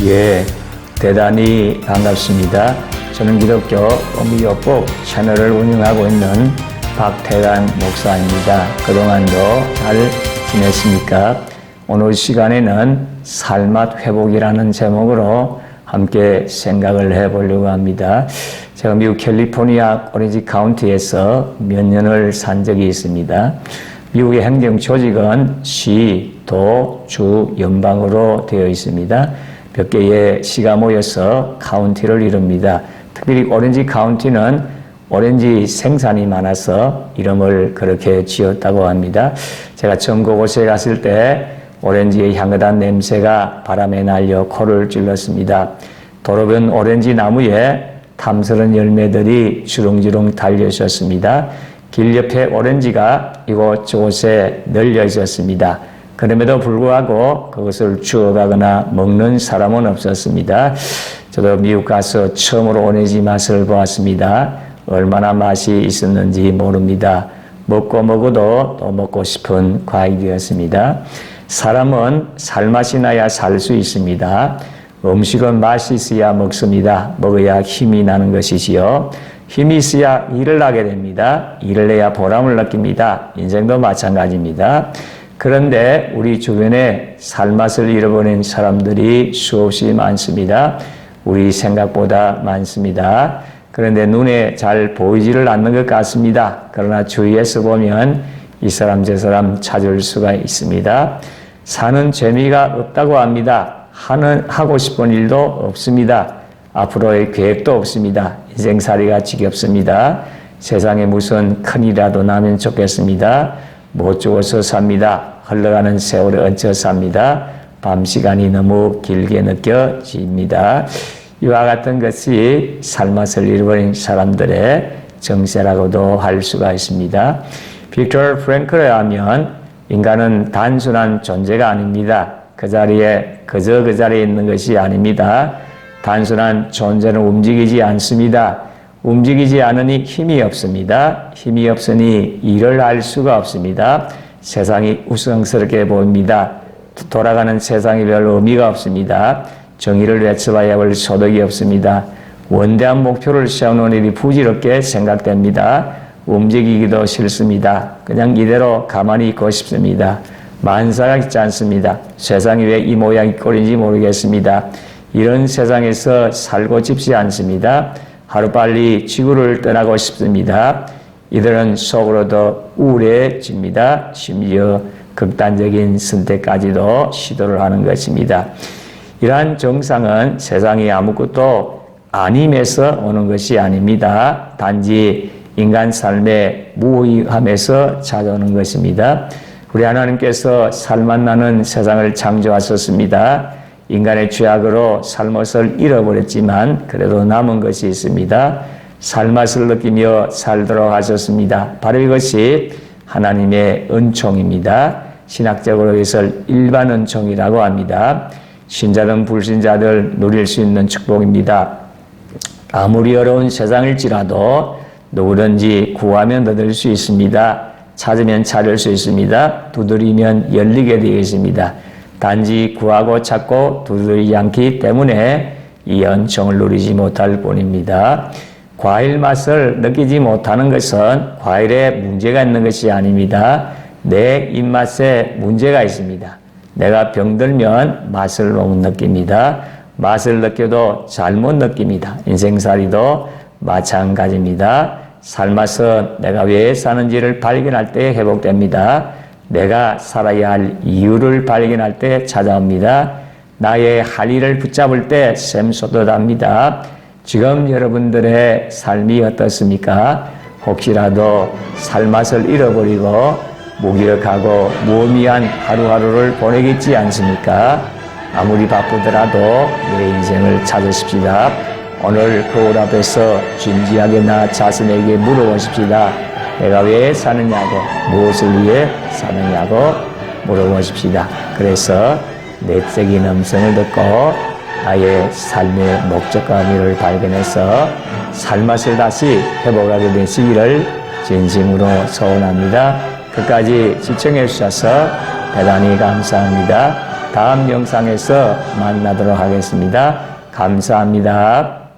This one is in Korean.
예, 대단히 반갑습니다. 저는 기독교 어미요법 채널을 운영하고 있는 박태단 목사입니다. 그동안도 잘 지냈습니까? 오늘 시간에는 삶맛 회복이라는 제목으로 함께 생각을 해보려고 합니다. 제가 미국 캘리포니아 오렌지 카운티에서 몇 년을 산 적이 있습니다. 미국의 행정 조직은 시, 도, 주, 연방으로 되어 있습니다. 몇 개의 시가 모여서 카운티를 이룹니다. 특별히 오렌지 카운티는 오렌지 생산이 많아서 이름을 그렇게 지었다고 합니다. 제가 처음 그곳에 갔을 때 오렌지의 향긋한 냄새가 바람에 날려 코를 찔렀습니다. 도로변 오렌지 나무에 탐스런 열매들이 주렁주렁 달려 있었습니다. 길 옆에 오렌지가 이곳저곳에 널려 있었습니다. 그럼에도 불구하고 그것을 주워가거나 먹는 사람은 없었습니다. 저도 미국 가서 처음으로 오렌지 맛을 보았습니다. 얼마나 맛이 있었는지 모릅니다. 먹고 먹어도 또 먹고 싶은 과일이었습니다. 사람은 살맛이 나야 살 수 있습니다. 음식은 맛이 있어야 먹습니다. 먹어야 힘이 나는 것이지요. 힘이 있어야 일을 하게 됩니다. 일을 해야 보람을 느낍니다. 인생도 마찬가지입니다. 그런데 우리 주변에 살맛을 잃어버린 사람들이 수없이 많습니다. 우리 생각보다 많습니다. 그런데 눈에 잘 보이지를 않는 것 같습니다. 그러나 주위에서 보면 이 사람 저 사람 찾을 수가 있습니다. 사는 재미가 없다고 합니다. 하고 싶은 일도 없습니다. 앞으로의 계획도 없습니다. 인생살이가 지겹습니다. 세상에 무슨 큰일이라도 나면 좋겠습니다. 못 죽어서 삽니다. 흘러가는 세월에 얹혀 삽니다. 밤 시간이 너무 길게 느껴집니다. 이와 같은 것이 살맛을 잃어버린 사람들의 정세라고도 할 수가 있습니다. 빅터 프랭클에 하면 인간은 단순한 존재가 아닙니다. 그저 그 자리에 있는 것이 아닙니다. 단순한 존재는 움직이지 않습니다. 움직이지 않으니 힘이 없습니다. 힘이 없으니 일을 할 수가 없습니다. 세상이 우스꽝스럽게 보입니다. 돌아가는 세상이 별 의미가 없습니다. 정의를 외쳐봐야 할 소득이 없습니다. 원대한 목표를 세우는 일이 부질없게 생각됩니다. 움직이기도 싫습니다. 그냥 이대로 가만히 있고 싶습니다. 만사가 있지 않습니다. 세상이 왜 이 모양이 꼴인지 모르겠습니다. 이런 세상에서 살고 싶지 않습니다. 하루빨리 지구를 떠나고 싶습니다. 이들은 속으로도 우울해집니다. 심지어 극단적인 선택까지도 시도를 하는 것입니다. 이러한 정상은 세상이 아무것도 아님에서 오는 것이 아닙니다. 단지 인간 삶의 무의함에서 찾아오는 것입니다. 우리 하나님께서 살맛 나는 세상을 창조하셨습니다. 인간의 죄악으로 살맛을 잃어버렸지만 그래도 남은 것이 있습니다. 살맛을 느끼며 살도록 하셨습니다. 바로 이것이 하나님의 은총입니다. 신학적으로 이것을 일반 은총이라고 합니다. 신자든 불신자들 누릴 수 있는 축복입니다. 아무리 어려운 세상일지라도 누구든지 구하면 얻을 수 있습니다. 찾으면 찾을 수 있습니다. 두드리면 열리게 되어 있습니다. 단지 구하고 찾고 두드리지 않기 때문에 이 은총을 누리지 못할 뿐입니다. 과일 맛을 느끼지 못하는 것은 과일에 문제가 있는 것이 아닙니다. 내 입맛에 문제가 있습니다. 내가 병들면 맛을 못 느낍니다. 맛을 느껴도 잘못 느낍니다. 인생살이도 마찬가지입니다. 살맛은 내가 왜 사는지를 발견할 때 회복됩니다. 내가 살아야 할 이유를 발견할 때 찾아옵니다. 나의 할 일을 붙잡을 때 샘솟듯합니다. 지금 여러분들의 삶이 어떻습니까? 혹시라도 살맛을 잃어버리고 무기력하고 무의미한 하루하루를 보내겠지 않습니까? 아무리 바쁘더라도 내 인생을 찾으십시다. 오늘 거울 앞에서 진지하게 나 자신에게 물어보십시다. 내가 왜 사느냐고, 무엇을 위해 사느냐고 물어보십시다. 그래서 내적인 음성을 듣고 나의 삶의 목적과 의미를 발견해서 살맛을 다시 회복하게 되시기를 진심으로 소원합니다. 끝까지 시청해 주셔서 대단히 감사합니다. 다음 영상에서 만나도록 하겠습니다. 감사합니다.